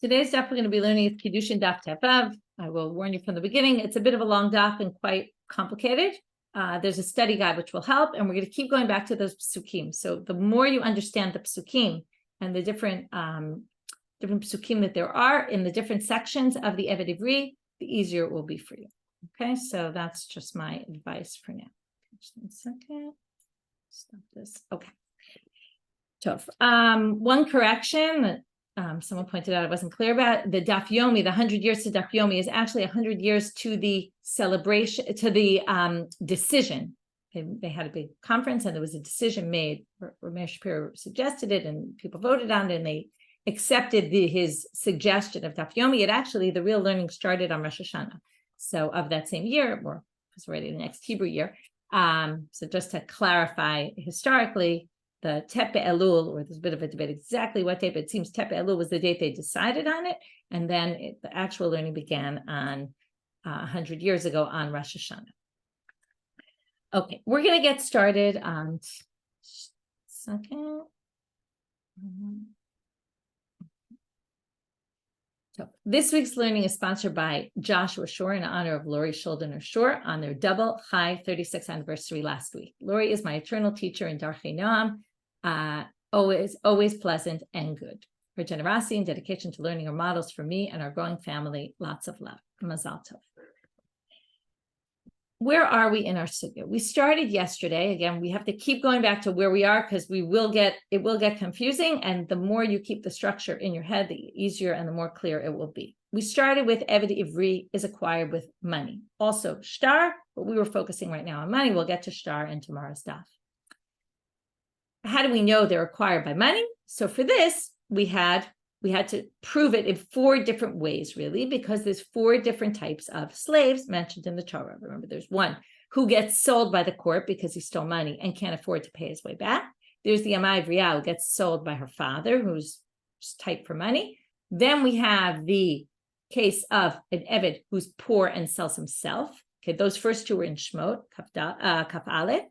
Today's daf we're going to be learning is Kiddushin daf tevav. I will warn you from the beginning, it's a bit of a long daf and quite complicated. There's a study guide which will help, and we're going to keep going back to those psukim. So the more you understand the psukim and the different psukim that there are in the different sections of the Evet Ivri, the easier it will be for you. Okay, so that's just my advice for now. Just 1 second. Stop this. Okay. So, one correction that someone pointed out I wasn't clear about, the Daf Yomi, the 100 years to Daf Yomi is actually 100 years to the celebration, to the decision. They had a big conference and there was a decision made. Ramesh Shapiro suggested it and people voted on it and they accepted his suggestion of Daf Yomi. It actually, the real learning started on Rosh Hashanah. So of that same year, or it's already the next Hebrew year. So just to clarify historically, the Tepe Elul, or there's a bit of a debate exactly what date, but it seems Tepe Elul was the date they decided on it. And then the actual learning began on 100 years ago on Rosh Hashanah. Okay, we're going to get started on second. So this week's learning is sponsored by Joshua Shore in honor of Lori Shulden Shore on their double Chai 36th anniversary last week. Lori is my eternal teacher in Darchei Noam, always pleasant and good. Her generosity and dedication to learning are models for me and our growing family. Lots of love. Mazal tov. Where are we in our sugya? We started yesterday. Again, we have to keep going back to where we are because it will get confusing. And the more you keep the structure in your head, the easier and the more clear it will be. We started with Evet Ivri is acquired with money. Also shtar, but we were focusing right now on money. We'll get to shtar in tomorrow's daf. How do we know they're acquired by money? So for this, we had to prove it in 4 different ways, really, because there's 4 different types of slaves mentioned in the Torah. Remember, there's one who gets sold by the court because he stole money and can't afford to pay his way back. There's the Amai Vriya who gets sold by her father, who's tight for money. Then we have the case of an Eved who's poor and sells himself. Okay, those first 2 were in Shmot, Kaf Aleph.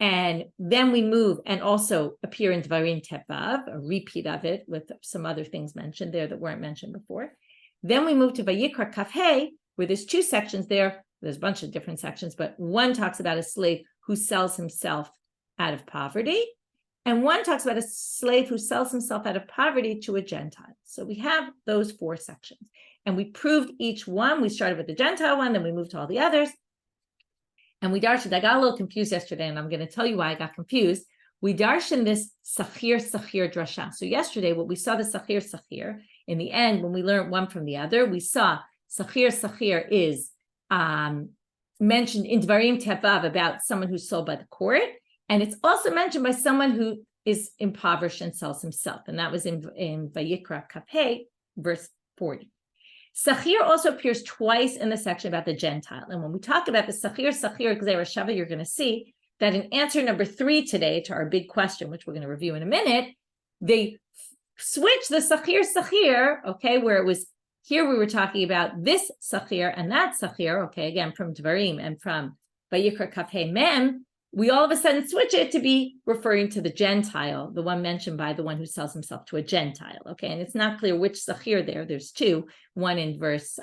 And then we move and also appear in Dvarim Tevav, a repeat of it with some other things mentioned there that weren't mentioned before. Then we move to Vayikra Kaf Hey, where there's 2 sections there. There's a bunch of different sections, but one talks about a slave who sells himself out of poverty. And one talks about a slave who sells himself out of poverty to a Gentile. So we have those 4 sections. And we proved each one. We started with the Gentile one, then we moved to all the others. And we darshan, I got a little confused yesterday, and I'm going to tell you why I got confused. We darshan this sakhir drasha. So yesterday, what we saw the sakhir, in the end, when we learned one from the other, we saw sakhir is mentioned in Dvarim Tevav about someone who's sold by the court. And it's also mentioned by someone who is impoverished and sells himself. And that was in Vayikra Kapeh, verse 40. Sakhir also appears twice in the section about the Gentile. And when we talk about the sakhir, gezeira, shava, you're going to see that in answer number 3 today to our big question, which we're going to review in a minute, they switch the sakhir, okay, where it was here we were talking about this sakhir and that sakhir, okay, again, from Dvarim and from Vayikra Kafhe Mem, we all of a sudden switch it to be referring to the Gentile, the one mentioned by the one who sells himself to a Gentile. Okay, and it's not clear which sakhir there. There's 2, one in verse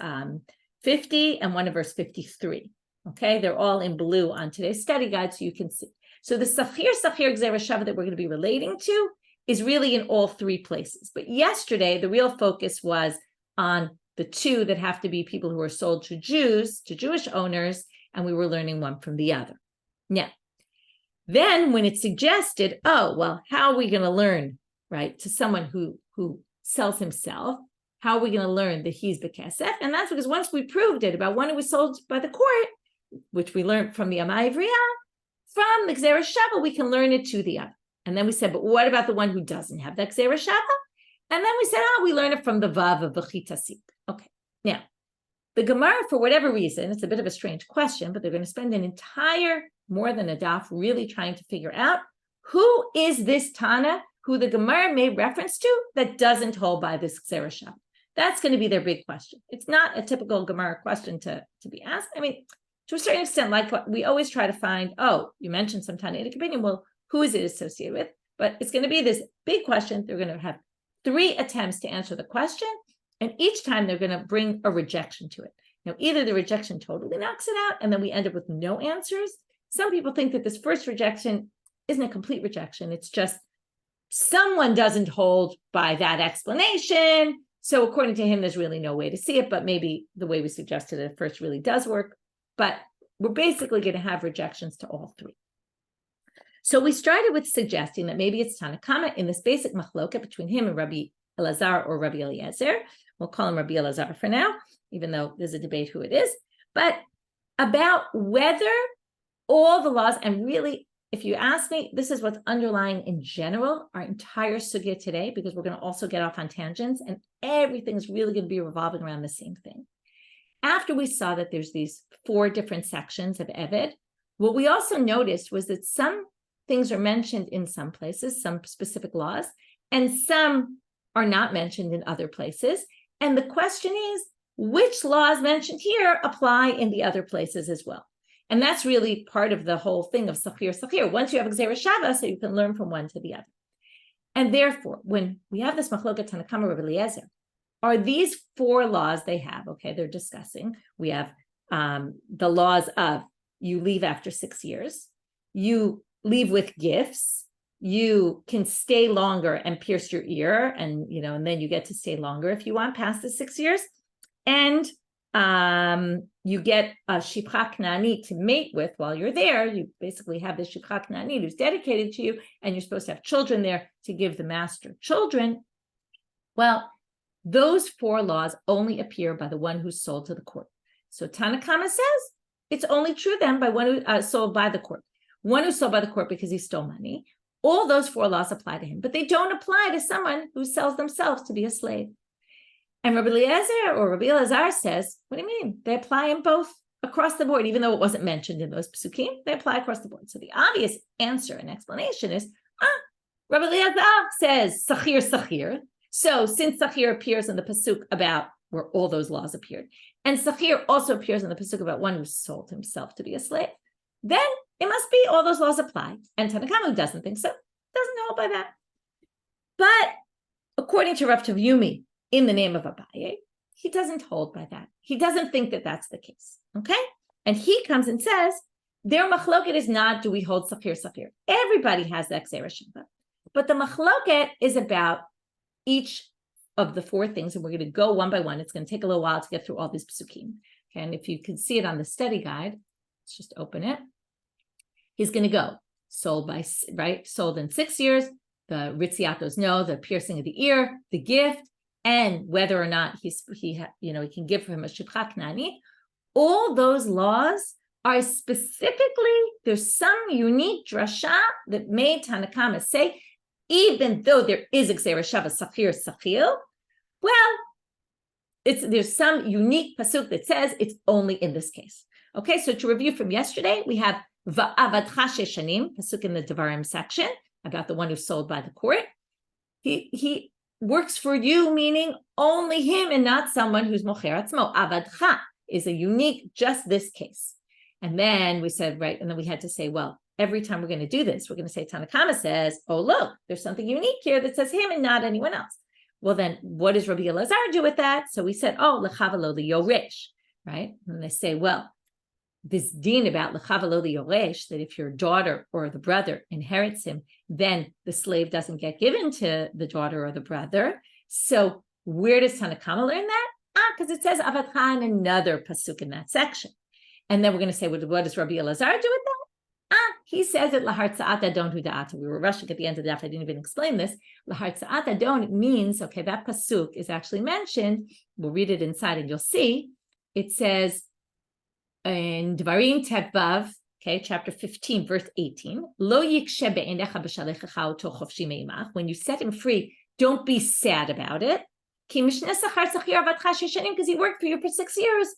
50 and one in verse 53. Okay, they're all in blue on today's study guide, so you can see. So the sakhir, gezeira, shava that we're going to be relating to is really in all 3 places. But yesterday, the real focus was on the 2 that have to be people who are sold to Jews, to Jewish owners, and we were learning one from the other. Now, then when it's suggested, oh, well, how are we going to learn, right, to someone who sells himself, how are we going to learn that he's Bekesef? And that's because once we proved it about one who was sold by the court, which we learned from the Amai Vriya, from the gezeira shava, we can learn it to the other. And then we said, but what about the one who doesn't have that gezeira shava? And then we said, we learn it from the Vav of V'chitasik. Okay, now, the Gemara, for whatever reason, it's a bit of a strange question, but they're going to spend an entire more than a daf, really trying to figure out who is this Tana, who the Gemara made reference to that doesn't hold by this gezeira shava. That's going to be their big question. It's not a typical Gemara question to be asked. I mean, to a certain extent, like what we always try to find, you mentioned some tannaitic opinion, well, who is it associated with? But it's going to be this big question. They're going to have 3 attempts to answer the question, And each time they're going to bring a rejection to it. Now, either the rejection totally knocks it out, and then we end up with no answers. Some people think that this first rejection isn't a complete rejection. It's just someone doesn't hold by that explanation. So according to him, there's really no way to see it, but maybe the way we suggested it at first really does work. But we're basically going to have rejections to all three. So we started with suggesting that maybe it's Tanakama in this basic machloket between him and Rabbi Elazar or Rabbi Eliezer. We'll call him Rabbi Elazar for now, even though there's a debate who it is. But about whether all the laws, and really, if you ask me, this is what's underlying in general our entire sugya today, because we're going to also get off on tangents, and everything's really going to be revolving around the same thing. After we saw that there's these 4 different sections of Eved, what we also noticed was that some things are mentioned in some places, some specific laws, and some are not mentioned in other places. And the question is, which laws mentioned here apply in the other places as well? And that's really part of the whole thing of sakhir. Once you have gezeira shava, so you can learn from one to the other. And therefore, when we have this machloket Tanakama Rabbi Eliezer, are these 4 laws they have, okay, they're discussing. We have the laws of you leave after 6 years, you leave with gifts, you can stay longer and pierce your ear, and and then you get to stay longer if you want past the 6 years, and you get a shipcha knani to mate with while you're there. You basically have this shipcha knani who's dedicated to you, and you're supposed to have children there to give the master children. Well, those 4 laws only appear by the one who's sold to the court. So Tanakama says it's only true then by one who sold by the court. One who's sold by the court because he stole money. All those 4 laws apply to him, but they don't apply to someone who sells themselves to be a slave. And Rabbi Eliezer or Rabbi Elazar says, what do you mean? They apply in both across the board, even though it wasn't mentioned in those psukim, they apply across the board. So the obvious answer and explanation is, Rabbi Eliezer says, sakhir. So since sakhir appears in the pasuk about where all those laws appeared, and sakhir also appears in the pasuk about one who sold himself to be a slave, then it must be all those laws apply. And Tanakama, who doesn't think so, doesn't hold by that. But according to Rav Yumi, in the name of Abaye, he doesn't hold by that. He doesn't think that that's the case, okay? And he comes and says, their machloket is not, do we hold sakhir? Everybody has the gezeira shava. But the machloket is about each of the 4 things, and we're going to go one by one. It's going to take a little while to get through all these psukim. Okay, and if you can see it on the study guide, let's just open it. He's going to go sold in 6 years, the ritziatos no, the piercing of the ear, the gift, and whether or not he can give for him a shipcha knani. All those laws are specifically, there's some unique drasha that made Tanakama say, even though there is a gezeira shava sakhir, well, there's some unique pasuk that says it's only in this case. Okay, so to review from yesterday, we have va'avadcha sheshanim, pasuk in the Devarim section, about the one who's sold by the court. He works for you, meaning only him and not someone who's mocher atzmo. Avadcha is a unique, just this case. And then we said, right, and then we had to say, well, every time we're going to do this, we're going to say Tanakama says, oh, look, there's something unique here that says him and not anyone else. Well, then what does Rabbi Elazar do with that? So we said, oh, lechavalo liyoresh, right? And they say, well, this din about lechavalo liyoresh, that if your daughter or the brother inherits him, then the slave doesn't get given to the daughter or the brother. So where does Tanakama learn that? Because it says avadcha in another pasuk in that section. And then we're going to say, well, what does Rabbi Elazar do with that? He says that lahartza'at adon hu da'ata. We were rushing at the end of the daf. I didn't even explain this. Lahartza'at adon means, okay, that pasuk is actually mentioned. We'll read it inside and you'll see. It says in Dvarim Tedvav, okay, chapter 15, verse 18, Lo yikshe be'enecha b'shalechecha oto chofshi me'imach. When you set him free, don't be sad about it. Because he worked for you for 6 years.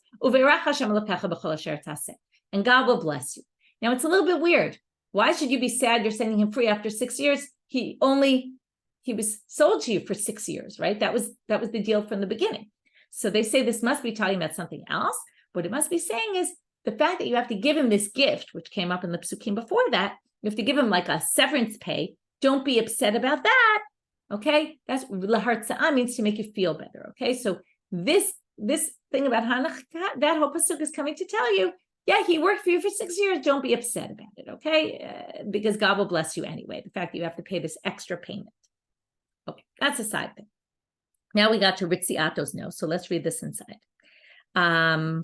And God will bless you. Now, it's a little bit weird. Why should you be sad you're sending him free after 6 years? He was sold to you for 6 years, right? That was the deal from the beginning. So they say this must be talking about something else. What it must be saying is the fact that you have to give him this gift, which came up in the psukim before that, you have to give him like a severance pay. Don't be upset about that. Okay, that's lahartzah means to make you feel better. Okay, so this thing about Hanukkah, that whole pasuk is coming to tell you, yeah, he worked for you for 6 years. Don't be upset about it, okay? Because God will bless you anyway. The fact that you have to pay this extra payment. Okay, that's a side thing. Now we got to Ritziato's no. So let's read this inside. 4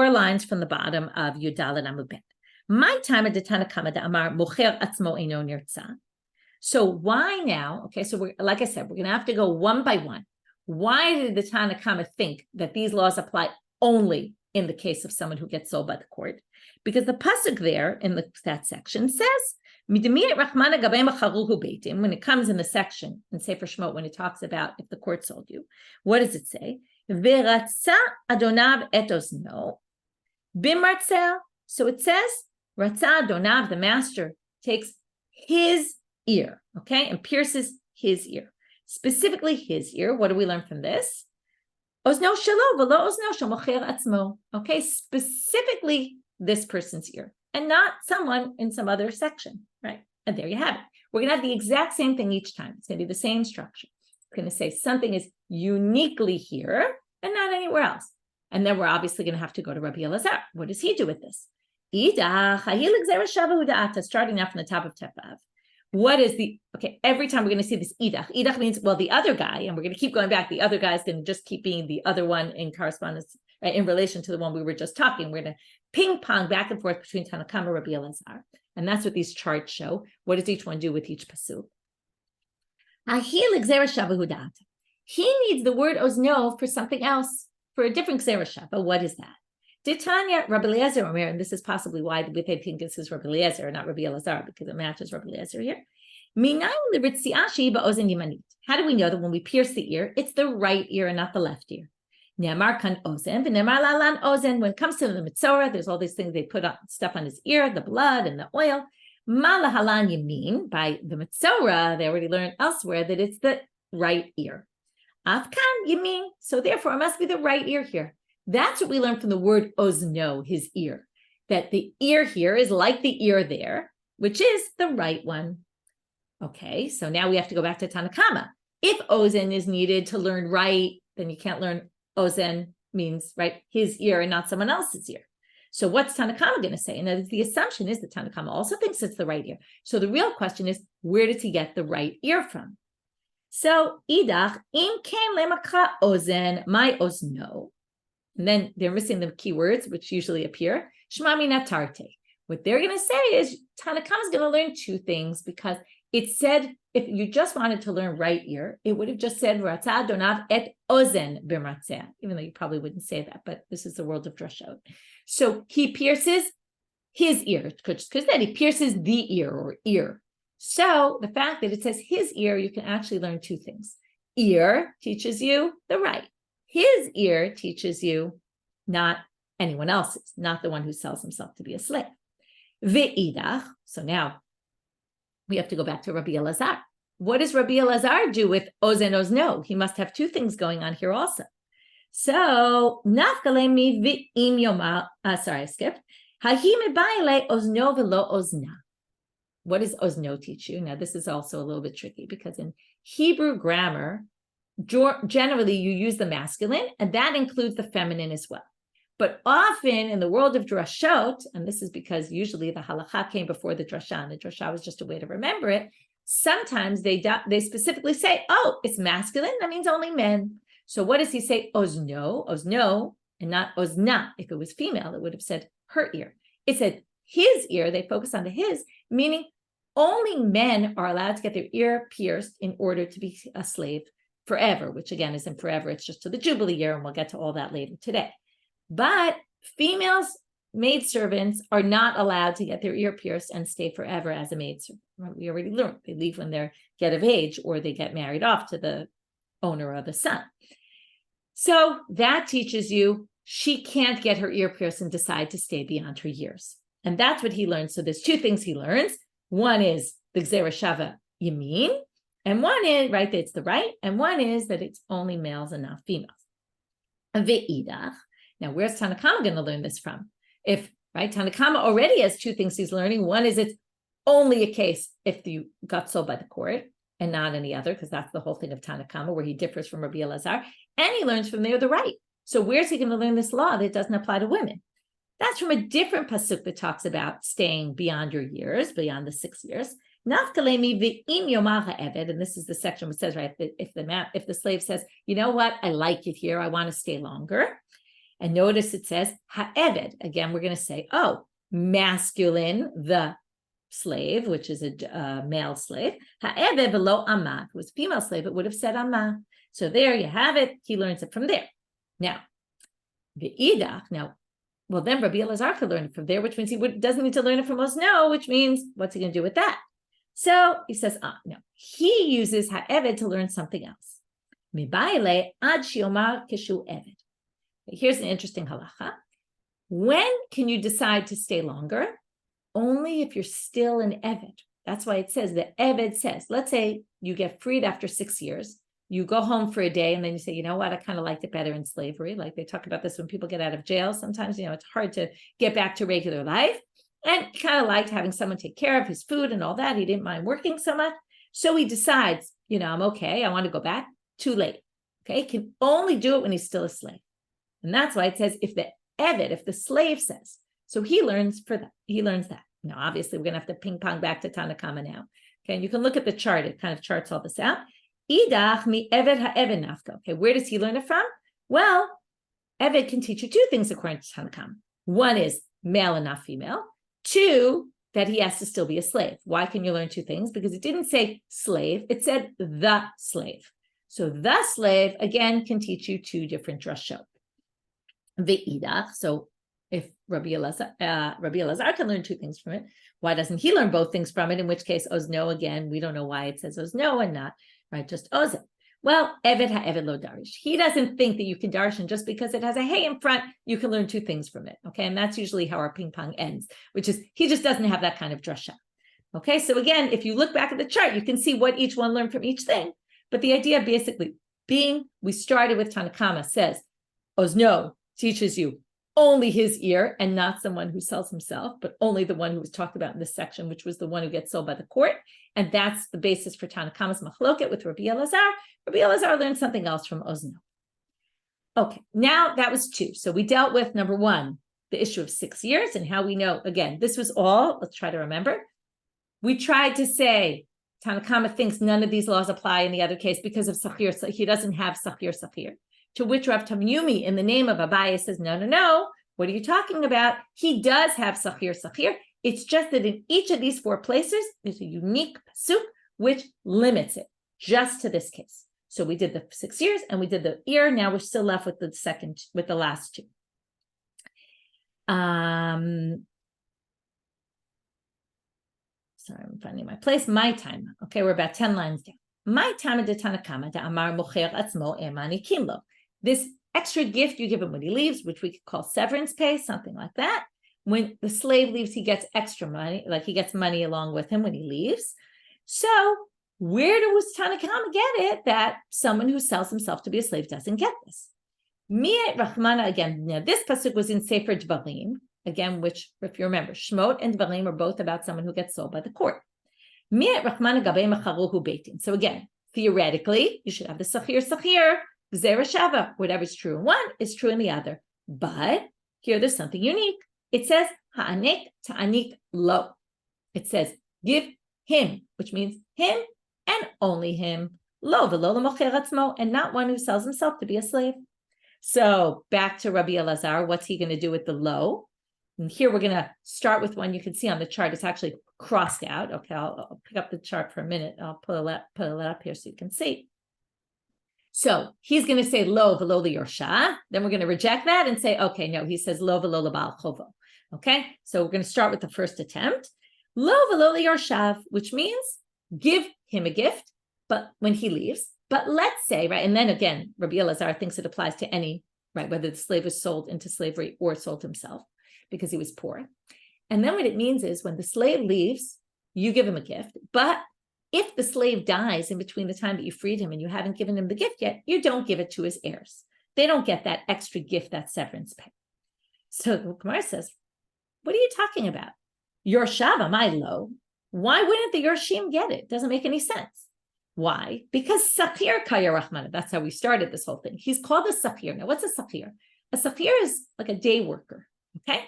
lines from the bottom of Yudalad Amud Bet. My time at the Tana Kama da Amar Mocher Atzmo Eino Nirtza. So why now? Okay, so we're, like I said, we're going to have to go one by one. Why did the Tana Kama think that these laws apply only in the case of someone who gets sold by the court? Because the pasuk there in that section says, when it comes in the section in Sefer Shemot, when it talks about if the court sold you, what does it say? V'ratza adonav et ozno bimratzeh. So it says, ratza adonav, the master takes his ear, okay, and pierces his ear. Specifically his ear. What do we learn from this? Ozno shelo v'lo ozno shel mocher atzmo. Okay, specifically this person's ear, and not someone in some other section, right? And there you have it. We're going to have the exact same thing each time. It's going to be the same structure. It's going to say something is uniquely here and not anywhere else. And then we're obviously going to have to go to Rabbi Elazar. What does he do with this? Starting now from the top of Tefav. What is every time we're going to see this idach. Idach means, well, the other guy, and we're going to keep going back. The other guy is going to just keep being the other one in correspondence, right, in relation to the one we were just talking. We're going to ping pong back and forth between Tana Kama and Rabbi Elazar. And that's what these charts show. What does each one do with each pasuk? He needs the word ozno for something else, for a different gezeira shava. What is that? Tanya, Rabbi Eliezer Omer, and this is possibly why we think this is Rabbi Eliezer, not Rabbi Elazar, because it matches Rabbi Eliezer here. How do we know that when we pierce the ear, it's the right ear and not the left ear? When it comes to the Mitzorah, there's all these things they put on, stuff on his ear, the blood and the oil. Malahalan yamin, by the Mitzorah, they already learned elsewhere that it's the right ear. Afkan yamin, so therefore it must be the right ear here. That's what we learned from the word ozno, his ear. That the ear here is like the ear there, which is the right one. Okay, so now we have to go back to Tana Kama. If ozen is needed to learn right, then you can't learn ozen means, right, his ear and not someone else's ear. So what's Tana Kama going to say? And the assumption is that Tana Kama also thinks it's the right ear. So the real question is, where does he get the right ear from? So, idach, im ken lemaka ozen, my ozno. And then they're missing the keywords, which usually appear. Shmami natarte. What they're going to say is Tana Kama is going to learn 2 things, because it said, if you just wanted to learn right ear, it would have just said ratza donav et ozen b'mratzeh, even though you probably wouldn't say that, but this is the world of drashot. So he pierces his ear, because then he pierces the ear or ear. So the fact that it says his ear, you can actually learn 2 things. Ear teaches you the right. His ear teaches you not anyone else's, not the one who sells himself to be a slave. Ve'idach, so now we have to go back to Rabbi Elazar. What does Rabbi Elazar do with ozen ozno? He must have 2 things going on here also. So, nafkalemi v'im yoma, sorry, I skipped. Hahi mebaile ozno v'lo ozna. What does ozno teach you? Now, this is also a little bit tricky, because in Hebrew grammar, generally you use the masculine, and that includes the feminine as well. But often in the world of drashot, and this is because usually the halakha came before the drasha, and the drasha was just a way to remember it, sometimes they specifically say, oh, it's masculine, that means only men. So what does he say? Ozno, and not ozna. If it was female, it would have said her ear. It said his ear, they focus on the his, meaning only men are allowed to get their ear pierced in order to be a slave forever, which again isn't forever, it's just to the jubilee year, and we'll get to all that later today. But females, maidservants, are not allowed to get their ear pierced and stay forever as a maidservant. We already learned they leave when they get of age, or they get married off to the owner of the son. So that teaches you she can't get her ear pierced and decide to stay beyond her years. And that's what he learns. So there's 2 things he learns. One is the gezeira shava yamin, and one is, right, that it's the right, and one is that it's only males and not females. Ve'idach. Now, where's Tana Kama going to learn this from? If, right, Tana Kama already has 2 things he's learning. One is it's only a case if you got sold by the court. and not any other, because that's the whole thing of Tanakama, where he differs from Rabbi Elazar, and he learns from there the right. So where's he going to learn this law that doesn't apply to women? That's from a different pasuk that talks about staying beyond your years, beyond the 6 years. And this is the section which says, right, if the slave says, you know what, I like it here, I want to stay longer. And notice it says ha'eved. Again, we're going to say, oh, masculine, the slave, which is a male slave. Ha'eved below amma. If it was a female slave, it would have said amma. So there you have it. He learns it from there. Now, well, then Rabbi Elazar could learn it from there, which means he doesn't need to learn it from Ozno, which means what's he going to do with that? So he says, no. He uses ha'eved to learn something else. Mibaile ad shiomar kishu eved. Here's an interesting halacha. When can you decide to stay longer? Only if you're still an eved. That's why it says, the eved says, let's say you get freed after 6 years. You go home for a day and then you say, you know what, I kind of liked it better in slavery. Like they talk about this when people get out of jail. Sometimes, it's hard to get back to regular life. And he kind of liked having someone take care of his food and all that. He didn't mind working so much. So he decides, I'm okay. I want to go back. Too late. Okay. He can only do it when he's still a slave. And that's why it says, if the slave says, so he learns that. Now, obviously, we're going to have to ping pong back to Tanakama now. Okay. And you can look at the chart. It kind of charts all this out. Idach mi eved ha'eved nafka. Okay, where does he learn it from? Well, eved can teach you two things according to Tanakam. One is male and not female. Two, that he has to still be a slave. Why can you learn two things? Because it didn't say slave, it said the slave. So the slave, again, can teach you two different drashot. Ve'idach, so if Rabbi Elazar can learn two things from it, why doesn't he learn both things from it? In which case, Ozno, again, we don't know why it says Ozno and not, right, just Ozen. Well, Eved ha'eved lo darish. He doesn't think that you can darshan just because it has a hey in front, you can learn two things from it, okay? And that's usually how our ping pong ends, which is he just doesn't have that kind of drasha. Okay, so again, if you look back at the chart, you can see what each one learned from each thing. But the idea basically being, we started with Tanakama says, Ozno teaches you only his ear and not someone who sells himself, but only the one who was talked about in this section, which was the one who gets sold by the court. And that's the basis for Tanakama's machloket with Rabbi Elazar. Rabbi Elazar learned something else from Ozno. Okay, now that was two. So we dealt with, number one, the issue of 6 years and how we know, again, this was all, let's try to remember. We tried to say, Tanakama thinks none of these laws apply in the other case because of sakhir, so he doesn't have sakhir. To which Rav Yomi, in the name of Abaye, says, no, what are you talking about? He does have sakhir. It's just that in each of these 4 places, there's a unique pasuk which limits it just to this case. So we did the 6 years and we did the ear. Now we're still left with the last two. Sorry, I'm finding my place. My time. Okay, we're about 10 lines down. My time de Tanakama de Amar Mocher Atzmo Emani Kimlo. This extra gift you give him when he leaves, which we could call severance pay, something like that. When the slave leaves, he gets extra money, like he gets money along with him when he leaves. So where does Tanakama get it that someone who sells himself to be a slave doesn't get this? Mi'et Rahmana, again, now this pasuk was in Sefer Dvarim, again, which, if you remember, Shmot and Dvarim are both about someone who gets sold by the court. Mi'et Rahmana Gabei Mecharuhu Beitin. So again, theoretically, you should have the sakhir, gezeira, shava. Whatever's true in one is true in the other. But here there's something unique. It says, ha'anek ta'anik lo. It says, give him, which means him and only him. Lo v'lo l'mocher atzmo, and not one who sells himself to be a slave. So back to Rabbi Elazar, what's he going to do with the lo? And here we're going to start with one you can see on the chart. It's actually crossed out. Okay, I'll pick up the chart for a minute. I'll pull it up here so you can see. So he's going to say lo v'lo liyorsha. Then we're going to reject that and say, okay, no, he says lo v'lo l'bal chovo. Okay, so we're going to start with the first attempt. Lo v'lo liyorshav, which means give him a gift, but when he leaves. But let's say, right, and then again, Rabbi Elazar thinks it applies to any, right, whether the slave was sold into slavery or sold himself because he was poor. And then what it means is when the slave leaves, you give him a gift, but if the slave dies in between the time that you freed him and you haven't given him the gift yet, you don't give it to his heirs. They don't get that extra gift, that severance pay. So the Gemara says, what are you talking about? Your shava, my lo. Why wouldn't the Yorshim get it? Doesn't make any sense. Why? Because sakhir kaya rahmana. That's how we started this whole thing. He's called a sakhir. Now, what's a sakhir? A sakhir is like a day worker. Okay,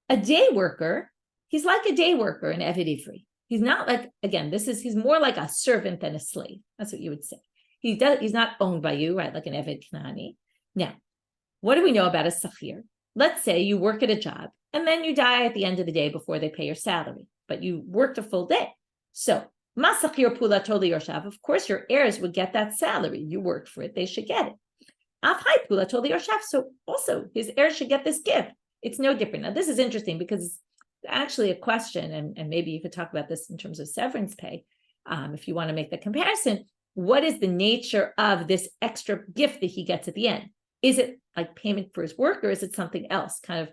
a day worker. He's like a day worker in Eved Ivri. He's not like, again, he's more like a servant than a slave. That's what you would say. He's not owned by you, right? Like an Eved Knani. Now, what do we know about a sakhir? Let's say you work at a job and then you die at the end of the day before they pay your salary, but you worked a full day. So, ma sakhir pula toli yorshav, of course your heirs would get that salary. You worked for it, they should get it. Afhai pula toli yorshav, so also his heirs should get this gift. It's no different. Now, this is interesting because it's actually a question, and maybe you could talk about this in terms of severance pay, if you want to make the comparison. What is the nature of this extra gift that he gets at the end? Is it like payment for his work, or is it something else? Kind of,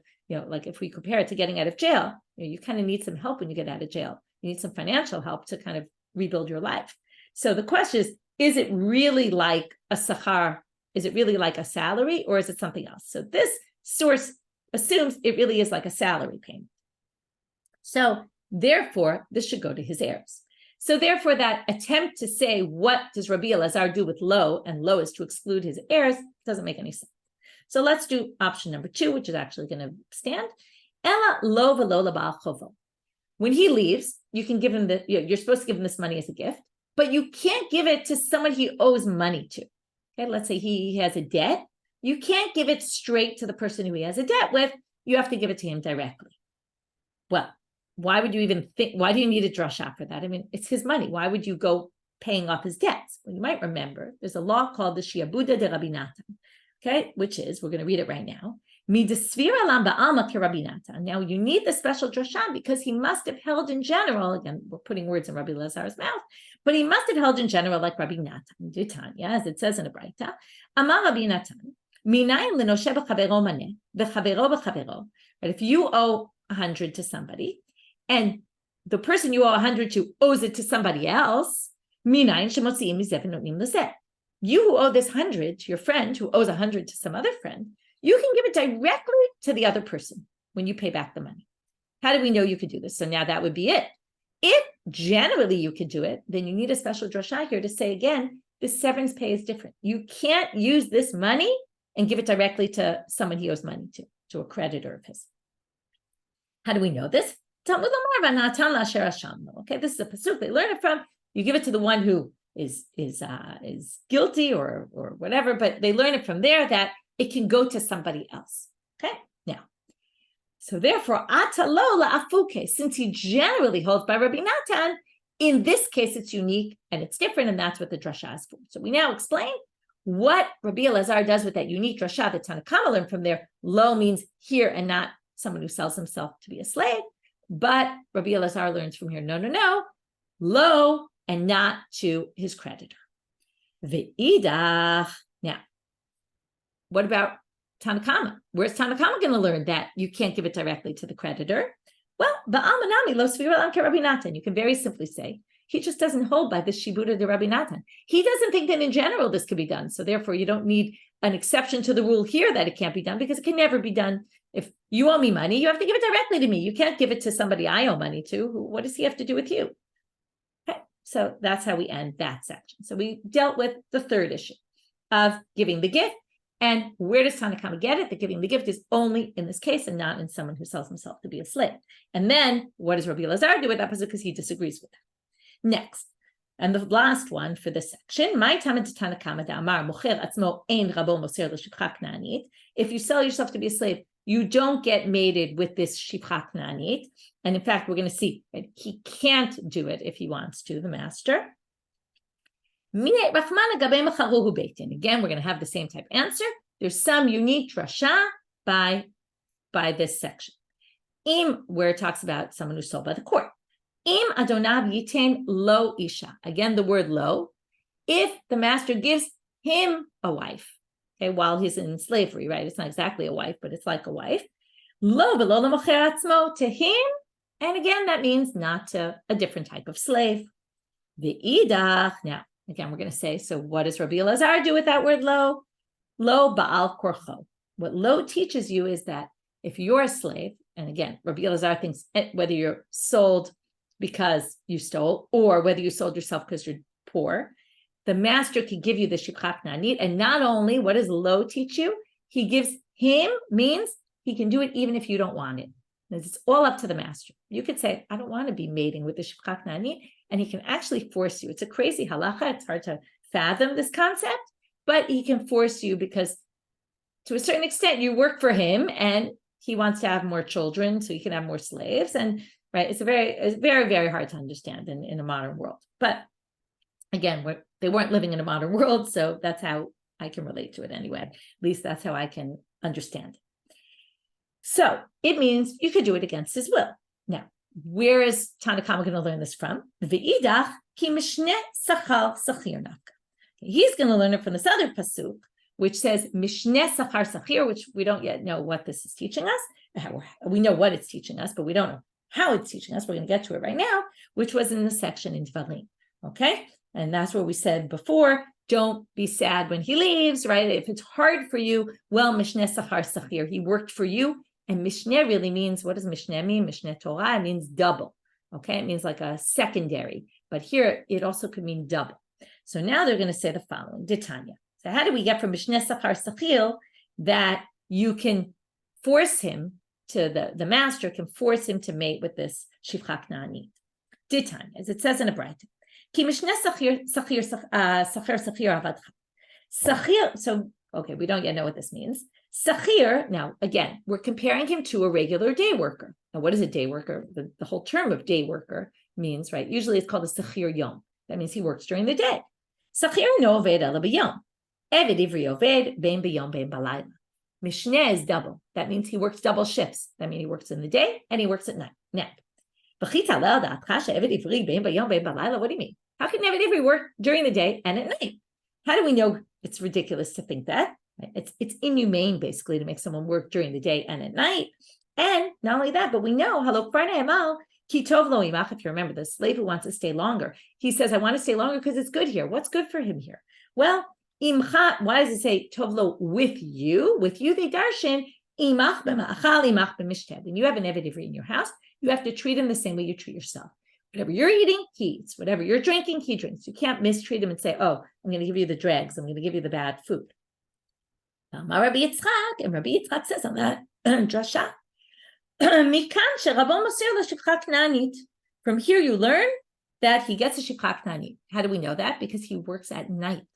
like if we compare it to getting out of jail, you kind of need some help when you get out of jail. You need some financial help to kind of rebuild your life. So the question is it really like a sakhar? Is it really like a salary, or is it something else? So this source assumes it really is like a salary payment. So therefore, this should go to his heirs. So therefore, that attempt to say, what does Rabbi Elazar do with lo, and lo is to exclude his heirs, doesn't make any sense. So let's do option number 2, which is actually going to stand. Ela lo velo labal chovo. When he leaves, you can give him you're supposed to give him this money as a gift, but you can't give it to someone he owes money to. Okay, let's say he has a debt. You can't give it straight to the person who he has a debt with. You have to give it to him directly. Well, why would you even think, why do you need a drasha for that? I mean, it's his money. Why would you go paying off his debts? Well, you might remember, there's a law called the Shiabuda de Rabbanit, okay, which is, we're going to read it right now. Now, you need the special drasha because he must have held in general, again, we're putting words in Rabbi Elazar's mouth, but he must have held in general like Rabbi Natan, Tanya, as it says in a Braita. Amar Rabbi Natan, if you owe 100 to somebody, and the person you owe 100 to owes it to somebody else, you who owe this 100 to your friend who owes 100 to some other friend, you can give it directly to the other person when you pay back the money. How do we know you could do this? So now that would be it. If generally you could do it, then you need a special drasha here to say, again, this severance pay is different. You can't use this money and give it directly to someone he owes money to a creditor of his. How do we know this? Okay, this is a pasuk they learn it from. You give it to the one who is guilty or whatever, but they learn it from there that it can go to somebody else. Okay, now, so therefore, since he generally holds by Rabbi Natan, in this case it's unique and it's different, and that's what the drasha is for. So we now explain what Rabbi Elazar does with that unique drasha that Tana learned from there. Lo means here and not someone who sells himself to be a slave. But Rabbi Elazar learns from here, no, lo, and not to his creditor. Ve'idach. Now, what about Tanakama? Where's Tanakama going to learn that you can't give it directly to the creditor? Well, ba'amanami lo svira l'am Rabbi Natan. You can very simply say, he just doesn't hold by this shibuda de Rabbi Natan. He doesn't think that in general this could be done. So therefore, you don't need an exception to the rule here that it can't be done, because it can never be done. If you owe me money, you have to give it directly to me. You can't give it to somebody I owe money to. What does he have to do with you? Okay, so that's how we end that section. So we dealt with the third issue of giving the gift. And where does Tanakama get it? That giving the gift is only in this case and not in someone who sells himself to be a slave. And then what does Rabbi Elazar do with that? Because he disagrees with that. Next, and the last one for this section, if you sell yourself to be a slave, you don't get mated with this shivcha knanit. And in fact, we're going to see that he can't do it if he wants to, the master. Again, we're going to have the same type answer. There's some unique drasha by this section. Where it talks about someone who's sold by the court. Im adonav yitain lo isha. Again, the word lo. If the master gives him a wife, okay, while he's in slavery, right? It's not exactly a wife, but it's like a wife. Lo v'lo l'mocher atzmo, to him, and again, that means not to a different type of slave. V'idach. Now, again, we're going to say, so what does Rabbi Elazar do with that word lo? Lo ba'al korcho. What lo teaches you is that if you're a slave, and again, Rabbi Elazar thinks whether you're sold because you stole or whether you sold yourself because you're poor, the master can give you the shivcha knanit. And not only, what does lo teach you? He gives him, means he can do it even if you don't want it. It's all up to the master. You could say, I don't want to be mating with the shivcha knanit, and he can actually force you. It's a crazy halacha. It's hard to fathom this concept, but he can force you because to a certain extent, you work for him and he wants to have more children so he can have more slaves. And right, it's very, very hard to understand in a modern world. But again, they weren't living in a modern world, so that's how I can relate to it anyway. At least that's how I can understand it. So it means you could do it against his will. Now, where is Tanakama going to learn this from? V'idach ki mishne sakhar sakhir naka. He's going to learn it from this other pasuk, which says mishne sakhar sakhir, which we don't yet know what this is teaching us. We know what it's teaching us, but we don't know how it's teaching us. We're going to get to it right now, which was in the section in Dvarim. Okay, and that's where we said before, don't be sad when he leaves, right? If it's hard for you, well, mishne sakhar sakhir, he worked for you. And mishneh really means, what does mishneh mean? Mishneh Torah, it means double. Okay, it means like a secondary. But here, it also could mean double. So now they're going to say the following, Tanya. So how do we get from mishneh sakhar sakhir that you can force him to, the master can force him to mate with this shivcha knanit? Tanya, as it says in a Braita. Ki mishneh sakhir avadcha. Sakhir, so, okay, we don't yet know what this means. Sakhir, now, again, we're comparing him to a regular day worker. Now, what is a day worker? The whole term of day worker means, right? Usually it's called a sakhir yom. That means he works during the day. Sakhir no oved ela b'yom. Eved ivri oved, ben b'yom, ben b'layla. Mishneh is double. That means he works double shifts. That means he works in the day and he works at night. Now, what do you mean? How can Eved ivri work during the day and at night? How do we know it's ridiculous to think that? It's inhumane, basically, to make someone work during the day and at night. And not only that, but we know, if you remember, the slave who wants to stay longer, he says, I want to stay longer because it's good here. What's good for him here? Well, imcha, why does it say tovlo with you? With you, they darshan, imach b'ma'achal, imach b'mishted. When you have an Eved ivri in your house, you have to treat him the same way you treat yourself. Whatever you're eating, he eats. Whatever you're drinking, he drinks. You can't mistreat him and say, oh, I'm going to give you the dregs. I'm going to give you the bad food. Rabbi Yitzchak, and Rabbi Yitzchak says on that drasha, from here you learn that he gets a shivcha knanit. How do we know that? Because he works at night.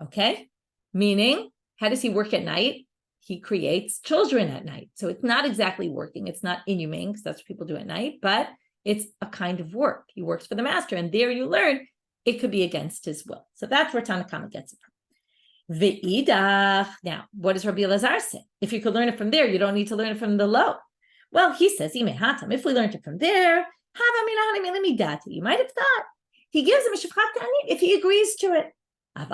Okay, meaning, how does he work at night? He creates children at night. So it's not exactly working. It's not inhumane because that's what people do at night, but it's a kind of work. He works for the master, and there you learn it could be against his will. So that's where Tanakama gets it from. Ve'idach. Now, what does Rabbi Elazar say? If you could learn it from there, you don't need to learn it from the low. Well, he says, if we learned it from there, you might have thought he gives him a shivcha knanit if he agrees to it. But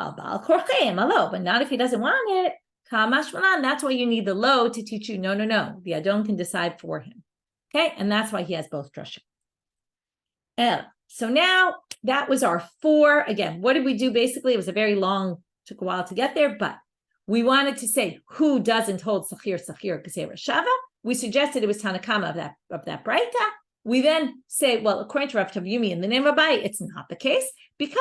not if he doesn't want it. That's why you need the low to teach you, no. The Adon can decide for him. Okay, and that's why he has both drashim. So now that was our 4. Again, what did we do basically? It was took a while to get there, but we wanted to say who doesn't hold sakhir, gezeira, shava. We suggested it was Tanakama of that Braita. We then say, well, according to Rav Yomi in the name of Abai, it's not the case because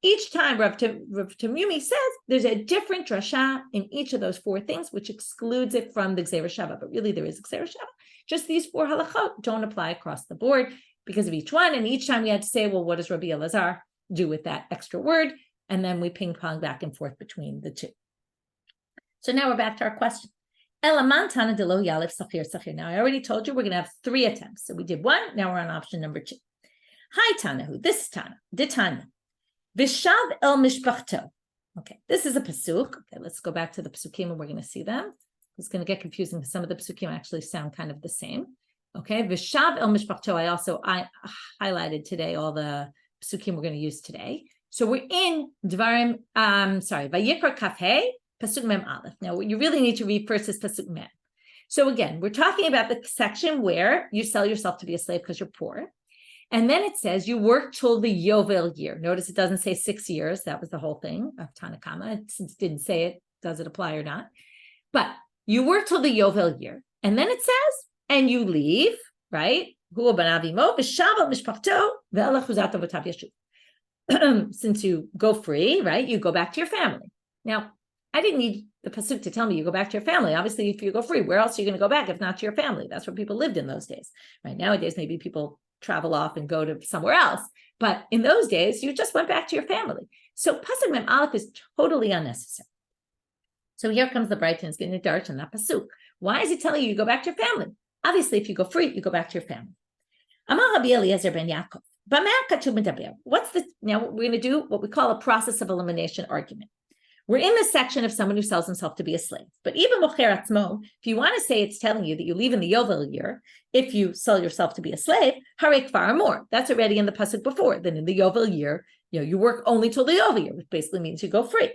each time Rav Yomi says there's a different drasha in each of those 4 things, which excludes it from the gezeira shava. But really, there is gezeira shava. Just these 4 halachot don't apply across the board because of each one. And each time we had to say, well, what does Rabbi Elazar do with that extra word? And then we ping pong back and forth between the 2. So now we're back to our question. Elaman Tana de lo yalef sakhir sakhir. Now I already told you we're going to have 3 attempts. So we did 1. Now we're on option number 2. Hi Tana, this is Tana. De Tana. Vishav el mishpachto. Okay, this is a pasuk. Okay, let's go back to the pasukim and we're going to see them. It's going to get confusing because some of the pasukim actually sound kind of the same. Okay, Vishav el mishpachto. I highlighted today all the pasukim we're going to use today. So we're in Dvarim, Vayikra Kafhe, Pasuk Mem Aleph. Now, what you really need to read first is Pasuk Mem. So again, we're talking about the section where you sell yourself to be a slave because you're poor. And then it says you work till the Yovel year. Notice it doesn't say 6 years. That was the whole thing of Tanakama. Since it didn't say it, does it apply or not? But you work till the Yovel year. And then it says, and you leave, right? since you go free, right, you go back to your family. Now, I didn't need the pasuk to tell me you go back to your family. Obviously, if you go free, where else are you going to go back if not to your family? That's where people lived in those days. Right nowadays, maybe people travel off and go to somewhere else. But in those days, you just went back to your family. So pasuk mem aleph is totally unnecessary. So here comes the bright things getting the dark and that pasuk. Why is it telling you go back to your family? Obviously, if you go free, you go back to your family. Amar Rabbi Eliezer ben Yaakov. What's the now? We're going to do what we call a process of elimination argument. We're in the section of someone who sells himself to be a slave. But even mocher atzmo, if you want to say it's telling you that you leave in the Yovel year, if you sell yourself to be a slave, harei kvar more. That's already in the pasuk before. Then in the Yovel year, you work only till the Yovel year, which basically means you go free.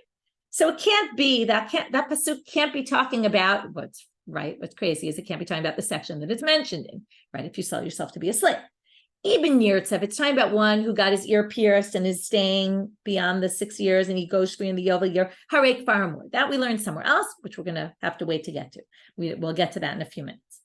So it can't be that pasuk can't be talking about what's right. What's crazy is it can't be talking about the section that it's mentioned in, right? If you sell yourself to be a slave. Even Nirtzev, it's talking about one who got his ear pierced and is staying beyond the 6 years and he goes free in the Yovel year. Harei kvar more. That we learned somewhere else, which we're going to have to wait to get to. We'll get to that in a few minutes.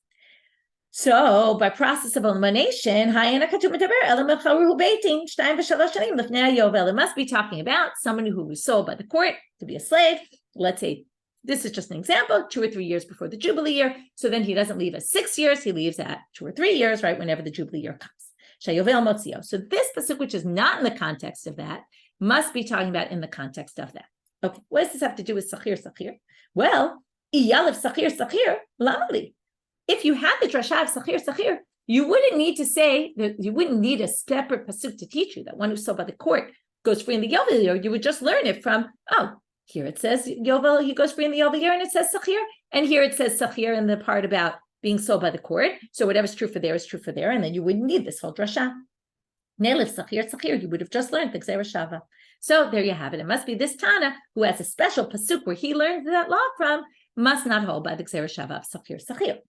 So by process of elimination, it must be talking about someone who was sold by the court to be a slave. Let's say this is just an example, 2 or 3 years before the Jubilee year. So then he doesn't leave at 6 years, he leaves at 2 or 3 years, right, whenever the Jubilee year comes. So this pasuk, which is not in the context of that, must be talking about in the context of that. Okay, what does this have to do with sakhir? Well, sakhir, lamali. If you had the drasha of sakhir, you wouldn't need to say that you wouldn't need a separate pasuk to teach you that one who's sold by the court goes free in the Yovel year. You would just learn it from, here it says Yovel, he goes free in the Yovel year, and it says sakhir, and here it says sakhir in the part about being sold by the court. So whatever's true for there is true for there, and then you wouldn't need this whole drasha. Nelif sakhir, you would have just learned the gezeira shava. So there you have it. It must be this Tana who has a special pasuk where he learned that law from, must not hold by the gezeira shava of sakhir.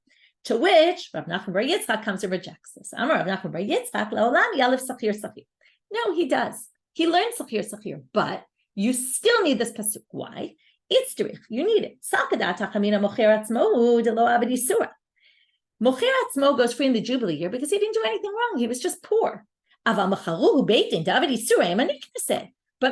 To which Rav Nachman bar Yitzchak comes and rejects this. Amar Rav Nachman bar Yitzchak laolam yalif sakhir. No, he does. He learned sakhir, but you still need this pasuk. Why? It's derich. You need it. Mocher atzmo goes free in the Jubilee year because he didn't do anything wrong. He was just poor. But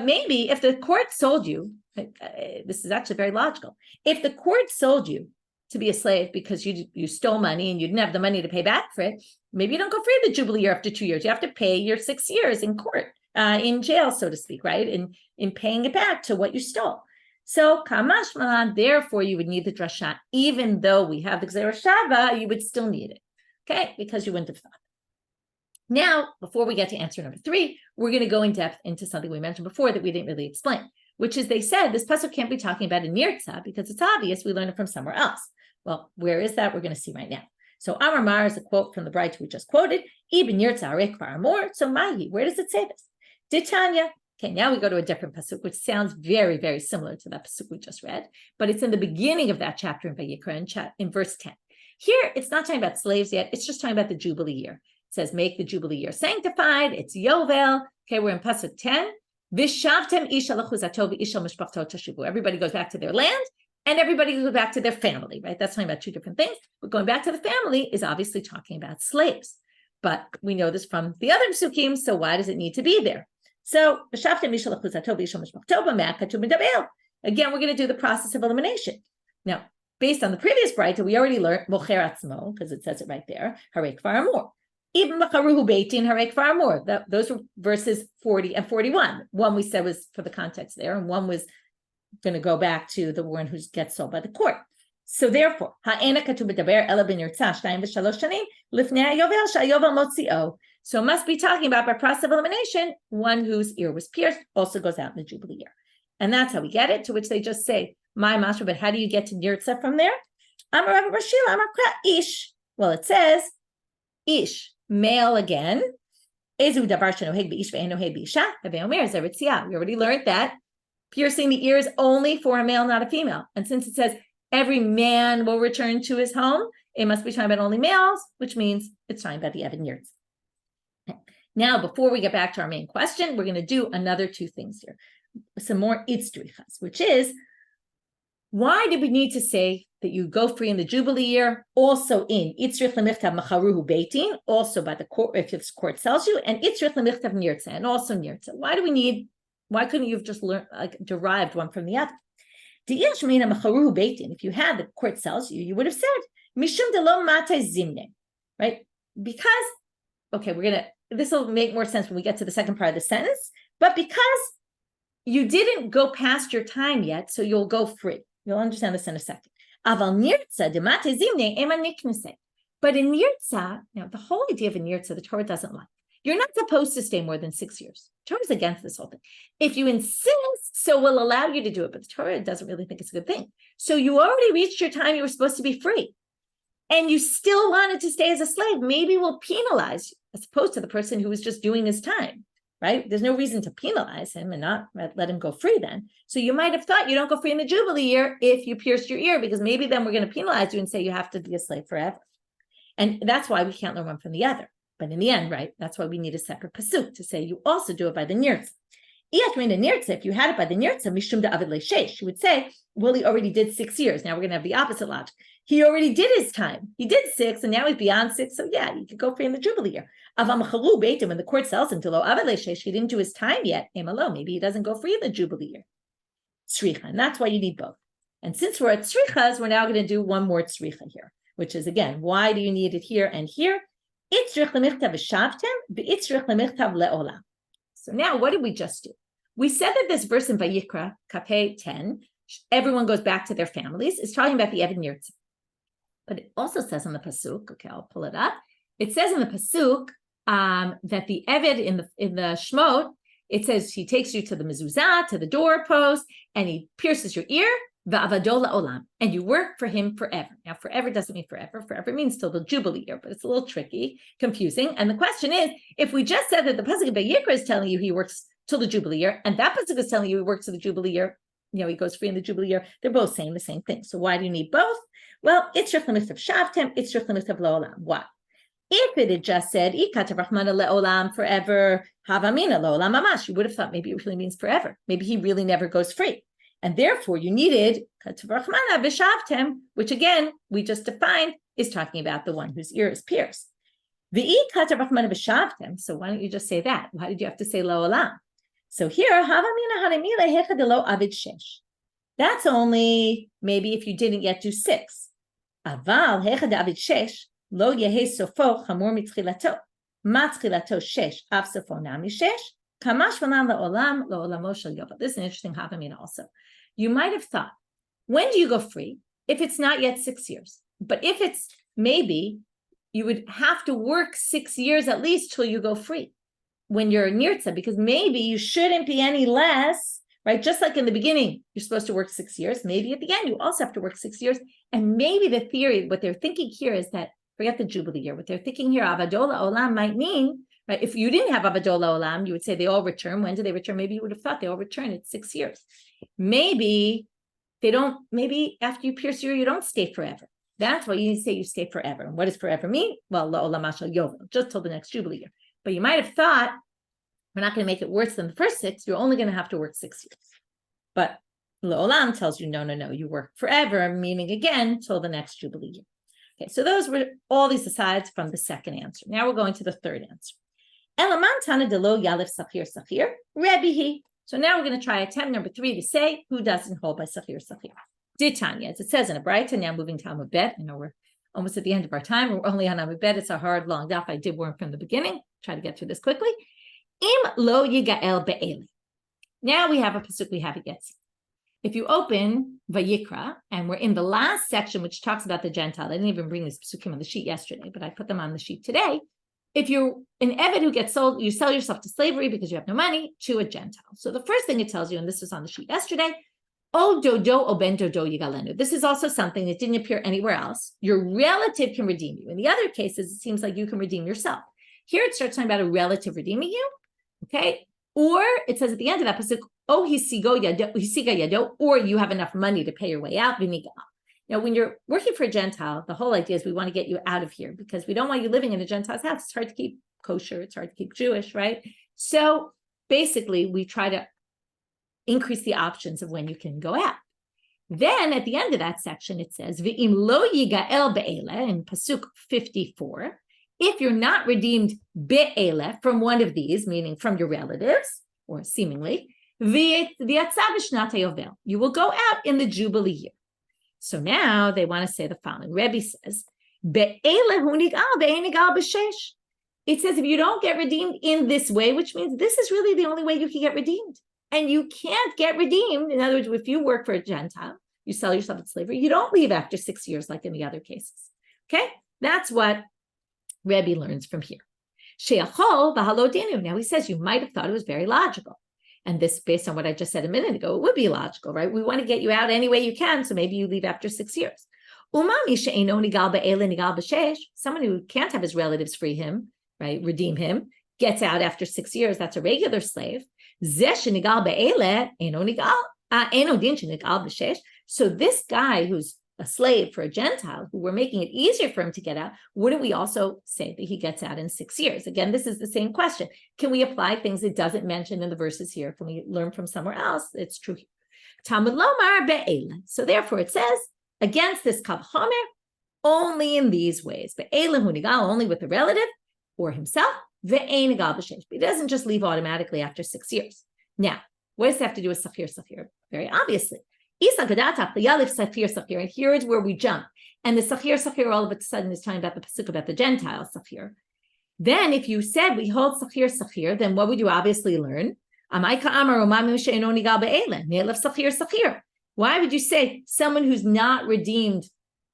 maybe if the court sold you, this is actually very logical. If the court sold you to be a slave because you stole money and you didn't have the money to pay back for it, maybe you don't go free in the Jubilee year after 2 years. You have to pay your 6 years in court, in jail, so to speak, right? In paying it back to what you stole. So, kamash malan, therefore, you would need the drasha. Even though we have the gezeira shava, you would still need it, okay? Because you wouldn't have thought. Now, before we get to answer number 3, we're going to go in depth into something we mentioned before that we didn't really explain, which is they said this pasuk can't be talking about a nirtza because it's obvious we learned it from somewhere else. Well, where is that? We're going to see right now. So, Amar Mar is a quote from the Bright we just quoted. Even nirtza harei kvar more. So, mahi, where does it say this? Ditanya. Okay, now we go to a different pasuk, which sounds very, very similar to that pasuk we just read, but it's in the beginning of that chapter in Vayikra, in verse 10. Here, it's not talking about slaves yet. It's just talking about the Jubilee year. It says, make the Jubilee year sanctified. It's Yovel. Okay, we're in pasuk 10. Vishavtem isha lechuzato v'isha mishpachto tashuvu. Everybody goes back to their land, and everybody goes back to their family, right? That's talking about two different things. But going back to the family is obviously talking about slaves. But we know this from the other psukim, so why does it need to be there? So, again, we're going to do the process of elimination. Now, based on the previous brayta, we already learned mocher atzmo, because it says it right there, harei kvar more. Even macharuhu beitin harei kvar more. Those were verses 40 and 41. One we said was for the context there, and one was going to go back to the one who gets sold by the court. So therefore, so it must be talking about by process of elimination, one whose ear was pierced also goes out in the Jubilee year. And that's how we get it, to which they just say, my master, but how do you get to nirtza from there? Well, it says, ish, male again. We already learned that piercing the ear is only for a male, not a female. And since it says every man will return to his home, it must be talking about only males, which means it's talking about the Evan years. Okay. Now, before we get back to our main question, we're going to do another 2 things here. Some more itztrichas, which is, why did we need to say that you go free in the jubilee year, also in itzrich lemichtav macharuhu beitin, also by the court if the court tells you, and itzrich lemichtav nirtza, and also nirtza. Why couldn't you have just learned, derived one from the other? If you had the court tells you, you would have said mishum delo mate zimne, right? Because this will make more sense when we get to the second part of the sentence, but because you didn't go past your time yet, so you'll go free. You'll understand this in a second. But in nirtza, now the whole idea of a nirtza, the Torah doesn't like. You're not supposed to stay more than 6 years. The Torah is against this whole thing. If you insist, so we'll allow you to do it, but the Torah doesn't really think it's a good thing. So you already reached your time you were supposed to be free, and you still wanted to stay as a slave. Maybe we'll penalize you, as opposed to the person who was just doing his time, right? There's no reason to penalize him and not let him go free then. So you might have thought you don't go free in the jubilee year if you pierced your ear, because maybe then we're going to penalize you and say you have to be a slave forever. And that's why we can't learn one from the other. But in the end, right, that's why we need a separate pasuk to say you also do it by the nirtza. If you had it by the nirtza, mishum da'avid le'sheish, you would say, well, he already did 6 years. Now we're going to have the opposite logic. He already did his time. He did 6, and now he's beyond 6. So yeah, you could go free in the jubilee year. When the court tells him to lo avid le'sheish, he didn't do his time yet. Maybe he doesn't go free in the jubilee year. Tzricha, and that's why you need both. And since we're at tzrichas, we're now going to do one more tzricha here, which is again, why do you need it here and here? So now what did we just do? We said that this verse in Vayikra, Kapeh 10, everyone goes back to their families, is talking about the Eved Nirtza. But it also says in the Pasuk, okay, I'll pull it up. It says in the Pasuk that the Eved in the Shmot, it says he takes you to the mezuzah, to the doorpost, and he pierces your ear, va'avado la'olam, and you work for him forever. Now, forever doesn't mean forever. Forever means till the jubilee year, but it's a little tricky, confusing. And the question is, if we just said that the Pasuk of Vayikra is telling you he works till the jubilee year, and that Pasuk is telling you he works till the jubilee year, he goes free in the jubilee year, they're both saying the same thing. So why do you need both? Well, it's Itzrich l'michtav shavtem, Itzrich l'michtav la'olam. Why? If it had just said ikatav rachmana le'olam, forever, havamina le'olam mamash, you would have thought maybe it really means forever. Maybe he really never goes free. And therefore, you needed katav rachmana v'shavtem, which again, we just defined, is talking about the one whose ear is pierced. V'i katav rachmana v'shavtem, so why don't you just say that? Why did you have to say le'olam? So here, havamina haramile hecha de lo avid shesh. That's only maybe if you didn't yet do 6. Aval hecha de avid shesh, lo yehe sofo chamor mitchilato. Ma tchilato shesh, av sofo nami shesh. Kamash v'lan le'olam, le'olamo shel yovel. This is an interesting havamina also. You might have thought, when do you go free? If it's not yet 6 years. But if it's maybe, you would have to work 6 years at least till you go free when you're nirtza, because maybe you shouldn't be any less, right? Just like in the beginning, you're supposed to work 6 years. Maybe at the end, you also have to work 6 years. And maybe the theory, what they're thinking here is that, forget the jubilee year, what they're thinking here, avadola olam might mean, right? If you didn't have avadola olam, you would say they all return. When do they return? Maybe you would have thought they all return at 6 years. Maybe they don't, maybe after you pierce your ear, you don't stay forever. That's why you need to say you stay forever. And what does forever mean? Well, la'olam shel yovel, just till the next jubilee year. But you might have thought, we're not going to make it worse than the first 6. You're only going to have to work 6 years. But Le'olam tells you, no, you work forever, meaning again, till the next jubilee year. Okay, so those were all these asides from the second answer. Now we're going to the third answer. Elaman Tana de lo yalif sakhir, Rebihi. So now we're going to try attempt number 3 to say who doesn't hold by sakhir. Did Tanya, as it says in a Braita, now moving to Amud Bet. I know we're almost at the end of our time. We're only on Amud Bet. It's a hard, long daf. I did warn from the beginning. Try to get through this quickly. Im lo yigael be'eli. Now we have a pasuk we haven't yet seen. If you open Vayikra, and we're in the last section, which talks about the Gentile. I didn't even bring these pasukim on the sheet yesterday, but I put them on the sheet today. If you're an Eved who gets sold, you sell yourself to slavery because you have no money to a Gentile. So the first thing it tells you, and this was on the sheet yesterday, O dodo o ben dodo yigalenu. This is also something that didn't appear anywhere else. Your relative can redeem you. In the other cases, it seems like you can redeem yourself. Here it starts talking about a relative redeeming you. Okay, or it says at the end of that pasuk, "Oh, hisiga yado," or you have enough money to pay your way out. Now, when you're working for a Gentile, the whole idea is we want to get you out of here because we don't want you living in a Gentile's house. It's hard to keep kosher. It's hard to keep Jewish, right? So basically, we try to increase the options of when you can go out. Then at the end of that section, it says, V'im lo yigael be'ele, in Pasuk 54, if you're not redeemed be'ele from one of these, meaning from your relatives, or seemingly, you will go out in the jubilee year. So now they want to say the following. Rebbe says, it says if you don't get redeemed in this way, which means this is really the only way you can get redeemed. And you can't get redeemed. In other words, if you work for a Gentile, you sell yourself in slavery, you don't leave after 6 years like in the other cases. Okay? That's what Rebbe learns from here. Now he says you might have thought it was very logical. And this, based on what I just said a minute ago, it would be logical, right? We want to get you out any way you can, so maybe you leave after 6 years. Someone who can't have his relatives free him, right, redeem him, gets out after 6 years, that's a regular slave. So this guy who's a slave for a Gentile, who we're making it easier for him to get out, wouldn't we also say that he gets out in 6 years? Again, this is the same question. Can we apply things it doesn't mention in the verses here? Can we learn from somewhere else? It's true here. Talmud lomar be'ela. So therefore it says, against this kav chomer, only in these ways. Be'ela hu nigal, only with the relative or himself. Ve'ein nigal b'sheish. But he doesn't just leave automatically after 6 years. Now, what does it have to do with sakhir? Very obviously. And here is where we jump. And the sakhir all of a sudden is talking about the pasuk about the Gentile sakhir. Then if you said we hold sakhir, then what would you obviously learn? Why would you say someone who's not redeemed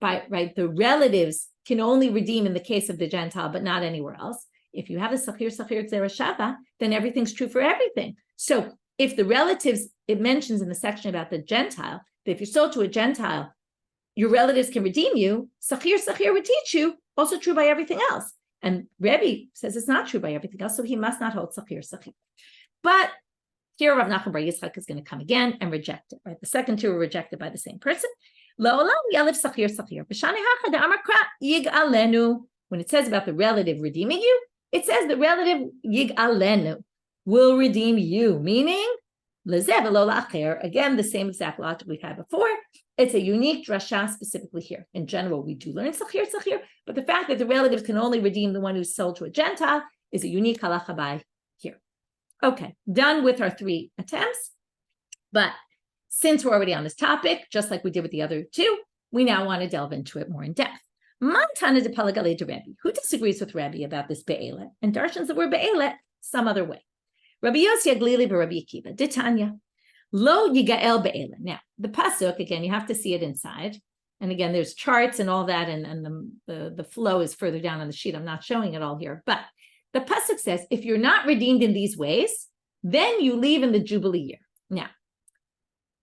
by, right, the relatives can only redeem in the case of the Gentile, but not anywhere else? If you have a sakhir gezeira shava, then everything's true for everything. So if the relatives, it mentions in the section about the Gentile, that if you're sold to a Gentile, your relatives can redeem you, sakhir would teach you, also true by everything else. And Rebbe says it's not true by everything else, so he must not hold sakhir. But here Rav Nachman Bar Yitzchak is going to come again and reject it, right? The second two were rejected by the same person. When it says about the relative redeeming you, it says the relative yigalenu will redeem you, meaning again, the same exact logic we've had before. It's a unique drasha specifically here. In general, we do learn sakhir, but the fact that the relatives can only redeem the one who's sold to a Gentile is a unique halacha by here. Okay, done with our 3 attempts. But since we're already on this topic, just like we did with the other 2, we now want to delve into it more in depth. Tana de palagale de Rebbe. Who disagrees with Rebbe about this be'ele and darshans the word be'ele some other way? Rabbi Yossi Aglili Rabbi Akiva, de Tanya, lo yigael be'ele. Now, the pasuk, again, you have to see it inside. And again, there's charts and all that, and the flow is further down on the sheet. I'm not showing it all here. But the pasuk says, if you're not redeemed in these ways, then you leave in the jubilee year. Now,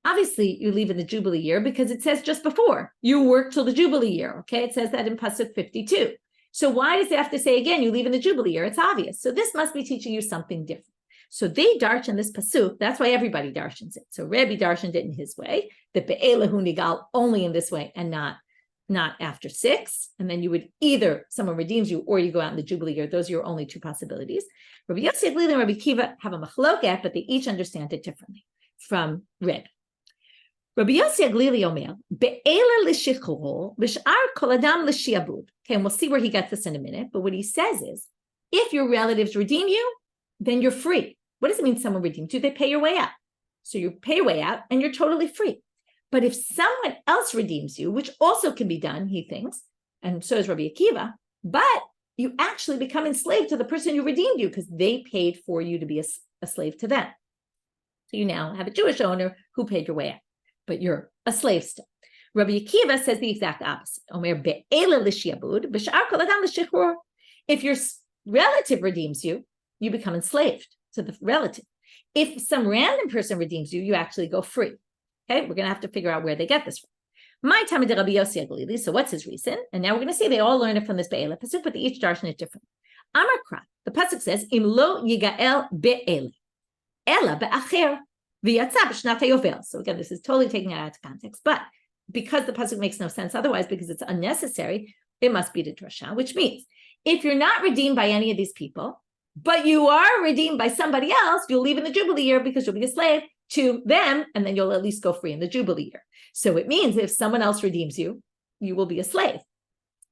obviously, you leave in the jubilee year because it says just before, you work till the jubilee year, okay? It says that in pasuk 52. So why does it have to say again, you leave in the jubilee year? It's obvious. So this must be teaching you something different. So they darshan this pasuk. That's why everybody darshans it. So Rebbe darshaned it in his way, that be'ele hu nigal only in this way and not after 6. And then you would either someone redeems you or you go out in the jubilee year. Those are your only 2 possibilities. Rabbi Yossi Aglili and Rabbi Akiva have a machloket, but they each understand it differently from Rebbe. Rabbi Yossi Aglili omer be'ele l'shichur b'shar kol adam l'shiabud. Okay, and we'll see where he gets this in a minute. But what he says is, if your relatives redeem you, then you're free. What does it mean someone redeems you? They pay your way out. So you pay your way out and you're totally free. But if someone else redeems you, which also can be done, he thinks, and so is Rabbi Akiva, but you actually become enslaved to the person who redeemed you because they paid for you to be a slave to them. So you now have a Jewish owner who paid your way out, but you're a slave still. Rabbi Akiva says the exact opposite. Omer be'ele l'shiabud, b'shar kol adam l'shichur. If your relative redeems you, you become enslaved to the relative. If some random person redeems you, you actually go free. Okay, we're going to have to figure out where they get this from. My time of Rabbi Yossi Aglili. So what's his reason? And now we're going to see they all learn it from this be'ele pasuk, but they each darshan it different. Amar Kra, the pasuk says, Im lo yigael be'ele, ela be'acher v'yatza b'shnat hayovel. So again, this is totally taking it out of context, but because the pasuk makes no sense otherwise, because it's unnecessary, it must be the drasha, which means if you're not redeemed by any of these people, but you are redeemed by somebody else, you'll leave in the jubilee year because you'll be a slave. to them, and then you'll at least go free in the jubilee year. So it means if someone else redeems you, you will be a slave.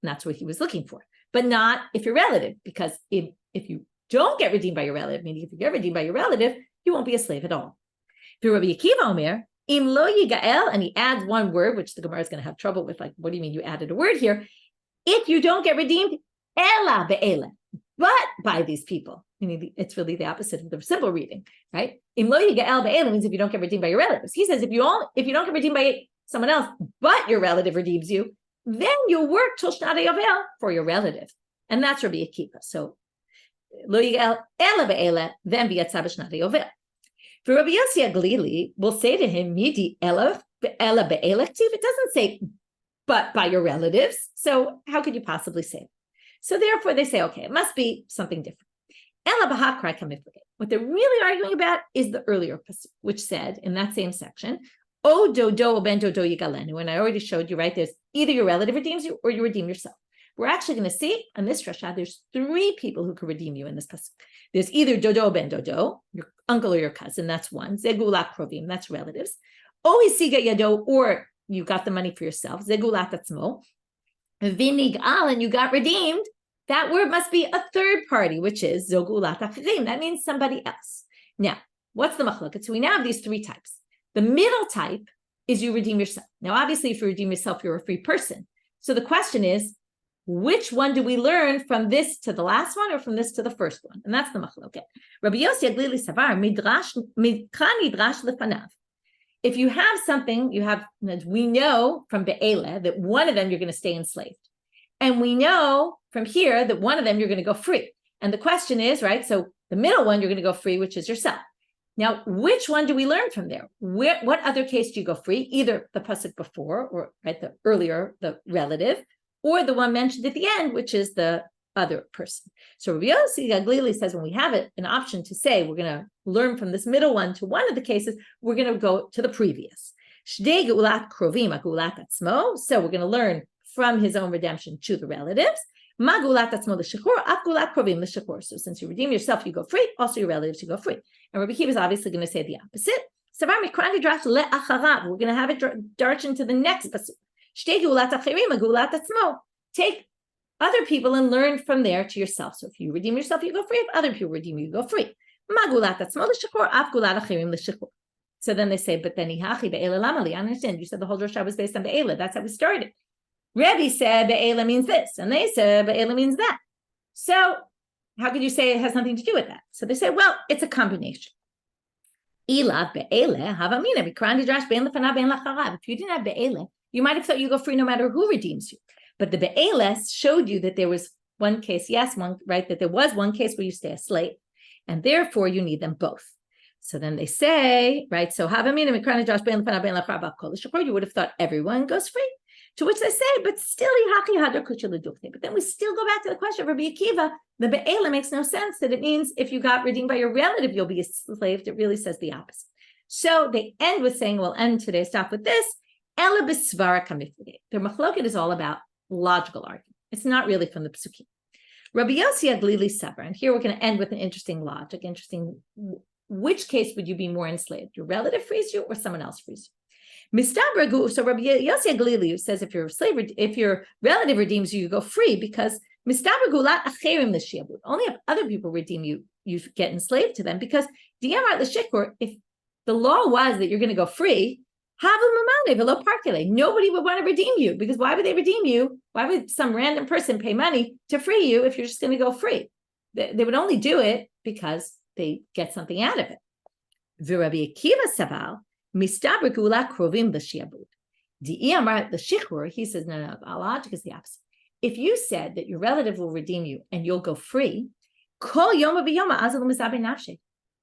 And that's what he was looking for, but not if you're relative, because if you don't get redeemed by your relative, meaning if you get redeemed by your relative, you won't be a slave at all. Rabbi Akiva Omer, Im lo yigael, and he adds one word, which the Gemara is going to have trouble with. Like, what do you mean you added a word here? If you don't get redeemed, ela be'ela, but by these people. Meaning it's really the opposite of the simple reading, right? Im lo yigael be'ela means if you don't get redeemed by your relatives. He says if you don't get redeemed by someone else, but your relative redeems you, then you'll work till Shnat Yovel for your relative, and that's Rabbi Akiva. So lo yigael ela be'ela, then v'yatza b'Shnat Yovel. For Rabbi Yossi Aglili, we'll say to him, Midi ela be'elektiv. It doesn't say, but by your relatives. So how could you possibly say it? So therefore they say, okay, it must be something different. Ela b'hakrai kamifligay. What they're really arguing about is the earlier pasuk, which said in that same section, O dodo ben dodo yigalenu. And I already showed you, right? There's either your relative redeems you or you redeem yourself. We're actually going to see on this drasha, there's 3 people who can redeem you in this pasuk. There's either dodo ben dodo, your uncle or your cousin, that's one. Zegulat krovim, that's relatives. O hisiga yado, or you got the money for yourself. Zegulat atzmo. Vinigal, and you got redeemed. That word must be a third party, which is zogulat achirim. That means somebody else. Now, what's the machloket? So we now have these 3 types. The middle type is you redeem yourself. Now, obviously, if you redeem yourself, you're a free person. So the question is, which one do we learn from this to the last one or from this to the first one? And that's the machloket. Rabbi Yossi Aglili Savar, midrash nidrash lefanav. If you have something, we know from Be'ele that one of them you're going to stay enslaved. And we know from here that one of them you're going to go free. And the question is, right, so the middle one you're going to go free, which is yourself. Now, which one do we learn from there? What other case do you go free? Either the pasuk before, or right, the earlier, the relative, or the one mentioned at the end, which is the other person. So Rabbi Yossi Aglili says when we have an option to say we're going to learn from this middle one to one of the cases, we're going to go to the previous. So we're going to learn from his own redemption to the relatives. So since you redeem yourself, you go free. Also your relatives, you go free. And Rabbi Akiva is obviously going to say the opposite. We're going to have it dart into the next pasuk. Take other people and learn from there to yourself. So if you redeem yourself, you go free. If other people redeem you, go free. So then they say, but then I understand. You said the whole drasha was based on Be'ela. That's how we started. Rebbe said Be'ela means this, and they said Be'ela means that. So how could you say it has nothing to do with that? So they say, well, it's a combination. If you didn't have Be'ela, you might have thought you go free no matter who redeems you. But the Be'ela showed you that there was one case, that there was one case where you stay a slave, and therefore you need them both. So then they say, right, so you would have thought everyone goes free. To which they say, but still, but then we still go back to the question of Rabbi Akiva. The Be'ela makes no sense that it means if you got redeemed by your relative, you'll be a slave. It really says the opposite. So they end with saying, we'll end today's stop with this. Their machloket is all about logical argument. It's not really from the Psukim. Rabbi Yossi Aglili Savar, and here we're going to end with an interesting logic, which case would you be more enslaved? Your relative frees you or someone else frees you? So Rabbi Yossi Aglili says if your relative redeems you, you go free because only if other people redeem you, you get enslaved to them. Because if the law was that you're going to go free, nobody would want to redeem you, because why would they redeem you? Why would some random person pay money to free you if you're just going to go free? They would only do it because they get something out of it. Rabbi Akiva Saval, Mistabra Gula Krovim l'Shiabud. Di'amar l'Shichur, he says, no, our logic is the opposite. If you said that your relative will redeem you and you'll go free, Kol Yoma v'Yoma Azal Mizabe Nafshe.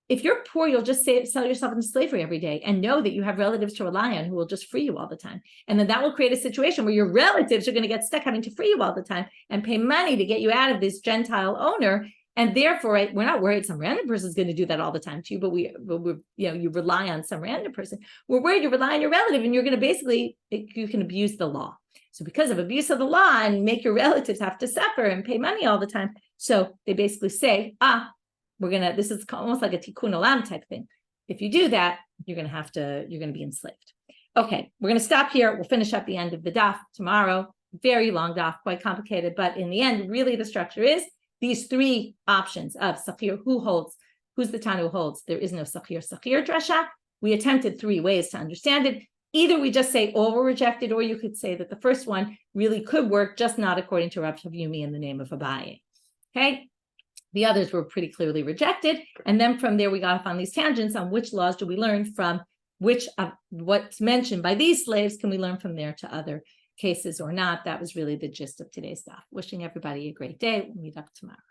If you're poor, you'll just sell yourself into slavery every day and know that you have relatives to rely on who will just free you all the time. And then that will create a situation where your relatives are going to get stuck having to free you all the time and pay money to get you out of this Gentile owner. And therefore, right, we're not worried some random person is going to do that all the time to you, but you rely on some random person. We're worried you rely on your relative, and you're going to you can abuse the law. So because of abuse of the law and make your relatives have to suffer and pay money all the time. So they basically say, this is almost like a tikkun olam type thing. If you do that, you're going to be enslaved. Okay, we're going to stop here. We'll finish up the end of the daf tomorrow. Very long daf, quite complicated, but in the end, really the structure is these three options of sakhir, who's the Tana who holds there is no sakhir dresha. We attempted three ways to understand it. Either we just say all were rejected, or you could say that the first one really could work, just not according to Daf Yomi in the name of Abaye. Okay, the others were pretty clearly rejected, and then from there we got off on these tangents on which laws do we learn from, which of what's mentioned by these slaves can we learn from there to other cases or not. That was really the gist of today's stuff. Wishing everybody a great day. We'll meet up tomorrow.